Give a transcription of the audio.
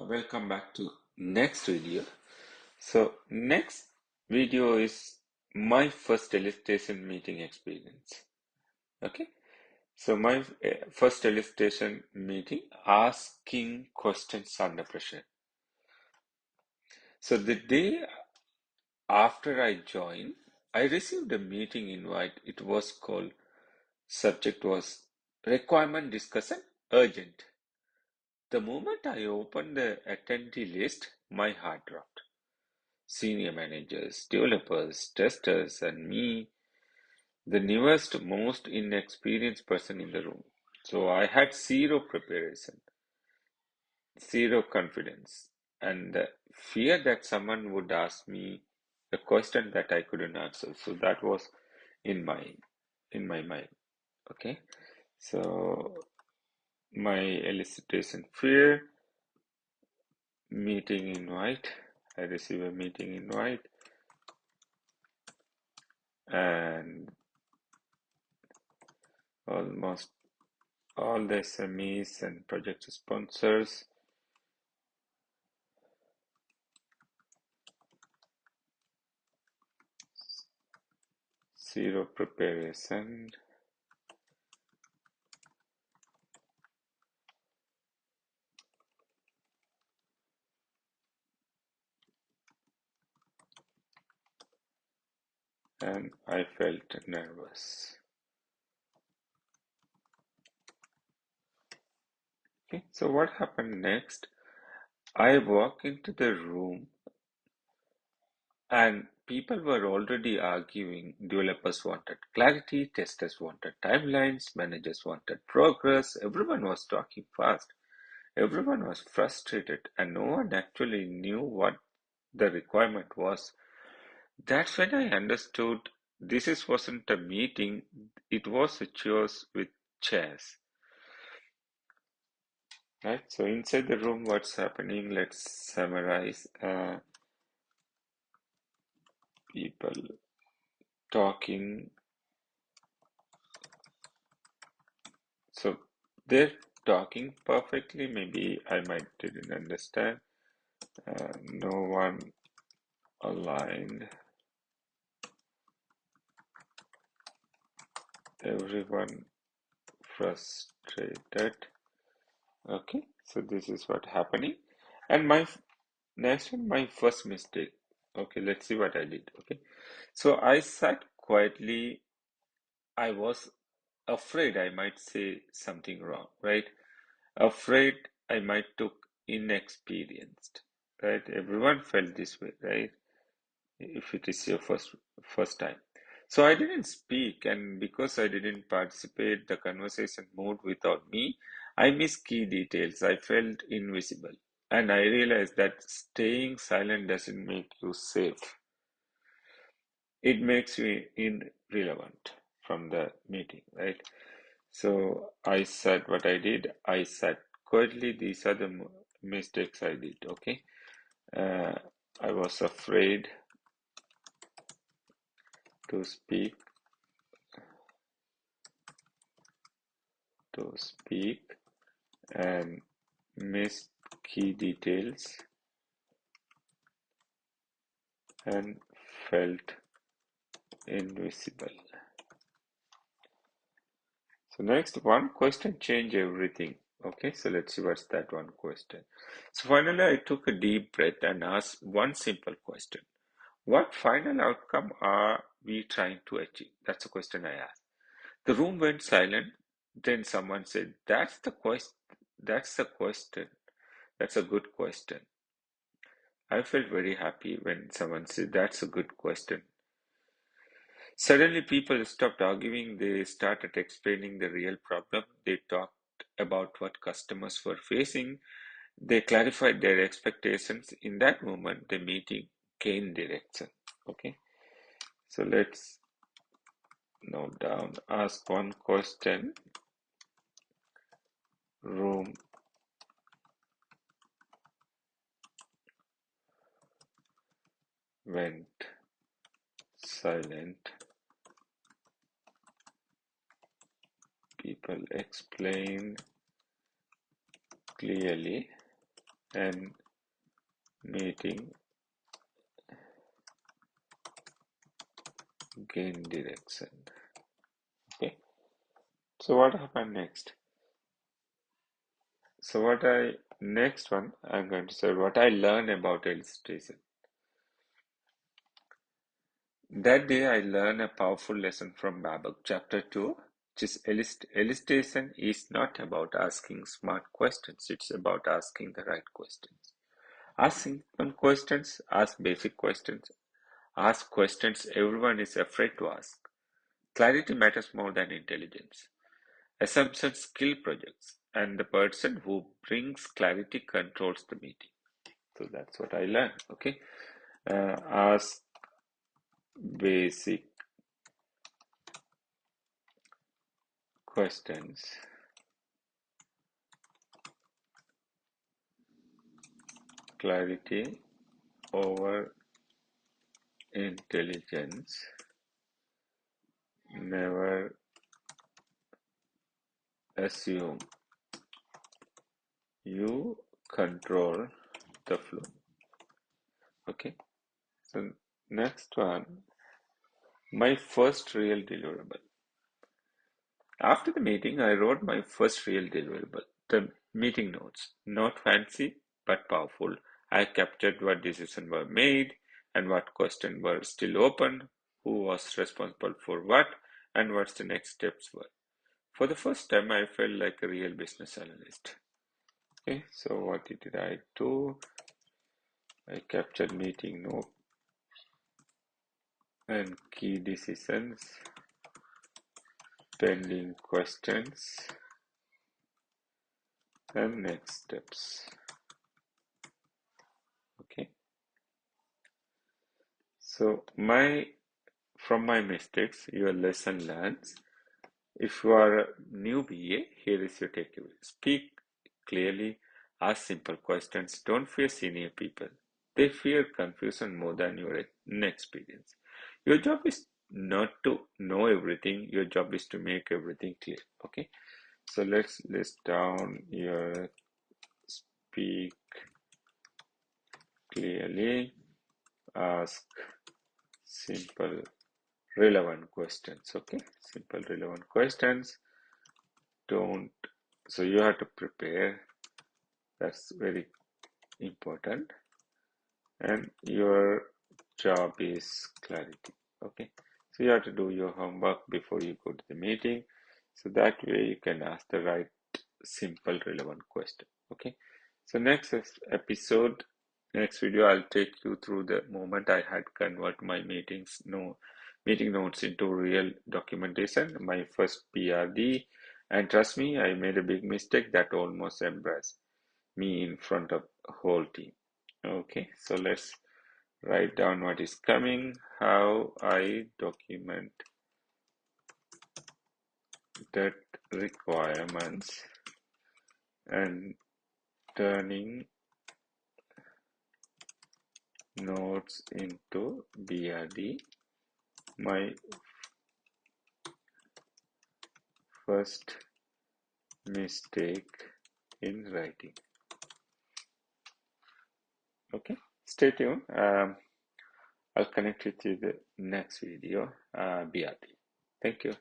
Welcome back to next video. So next video is my first illustration meeting experience. Okay, so my first illustration meeting, asking questions under pressure. So the day after I joined, I received a meeting invite. It was called, subject was requirement discussion urgent. The moment I opened the attendee list, my heart dropped. Senior managers, developers, testers, and me, the newest, most inexperienced person in the room. So I had zero preparation, zero confidence, and the fear that someone would ask me a question that I couldn't answer. So that was in my mind. Okay, so my elicitation fear, meeting invite. I receive a meeting invite, and almost all the SMEs and project sponsors. Zero preparation. And I felt nervous. Okay, so what happened next? I walked into the room and people were already arguing. Developers wanted clarity, testers wanted timelines, managers wanted progress. Everyone was talking fast. Everyone was frustrated, and no one actually knew what the requirement was. That's when I understood wasn't a meeting, it was a chores with chairs. Right? So inside the room, what's happening? Let's summarize. People talking. So they're talking perfectly. Maybe I might didn't understand. No one aligned. Everyone frustrated. Okay, so this is what happening. And next one, my first mistake. Okay, let's see what I did. Okay, so I sat quietly. I was afraid I might say something wrong, right? Afraid I might look inexperienced, right? Everyone felt this way, right? If it is your first time. So I didn't speak, and because I didn't participate, the conversation moved without me. I missed key details. I felt invisible. And I realized that staying silent doesn't make you safe. It makes you irrelevant from the meeting, right? So I said what I did. I said quietly, these are the mistakes I did, okay? Uh, I was afraid to speak and missed key details and felt invisible. So next, one question changed everything. Okay, so let's see what's that one question. So finally, I took a deep breath and asked one simple question. What final outcome are we trying to achieve? That's the question I asked. The room went silent. Then someone said, That's the question. That's the question. That's a good question. I felt very happy when someone said, That's a good question. Suddenly, people stopped arguing. They started explaining the real problem. They talked about what customers were facing. They clarified their expectations. In that moment, the meeting gained direction. Okay, so let's note down. Ask one question. Room went silent. People explained clearly, and meeting gain direction. Okay, so what happened next? So next one I'm going to say what I learned about illustration. That day I learned a powerful lesson from BABOK Chapter 2, which is illustration is not about asking smart questions, it's about asking the right questions. Ask simple questions, ask basic questions, ask questions everyone is afraid to ask. Clarity matters more than intelligence. Assumptions kill projects, and the person who brings clarity controls the meeting. So that's what I learned. Okay, ask basic questions. Clarity over intelligence. Never assume you control the flow. Okay, so next one, my first real deliverable. After the meeting, I wrote my first real deliverable, the meeting notes. Not fancy, but powerful. I captured what decisions were made and what questions were still open, who was responsible for what, and what the next steps were. For the first time, I felt like a real business analyst. Okay, so what did I do? I captured meeting notes and key decisions, pending questions, and next steps. Okay, so from my mistakes, your lesson learned. If you are a new BA, here is your takeaway. Speak clearly, ask simple questions. Don't fear senior people. They fear confusion more than your inexperience. Your job is not to know everything. Your job is to make everything clear. Okay. So let's list down your speak clearly, ask simple relevant questions. Okay. Simple relevant questions. Don't, so you have to prepare. That's very important. And your job is clarity. Okay, so you have to do your homework before you go to the meeting, so that way you can ask the right simple relevant question. Okay, so next video I'll take you through the moment I had convert my meeting notes into real documentation, my first PRD, and trust me, I made a big mistake that almost embarrassed me in front of a whole team. Okay, so let's write down what is coming, how I document that requirements and turning notes into BRD, my first mistake in writing. Okay, stay tuned. I'll connect with you the next video, BRD. Thank you.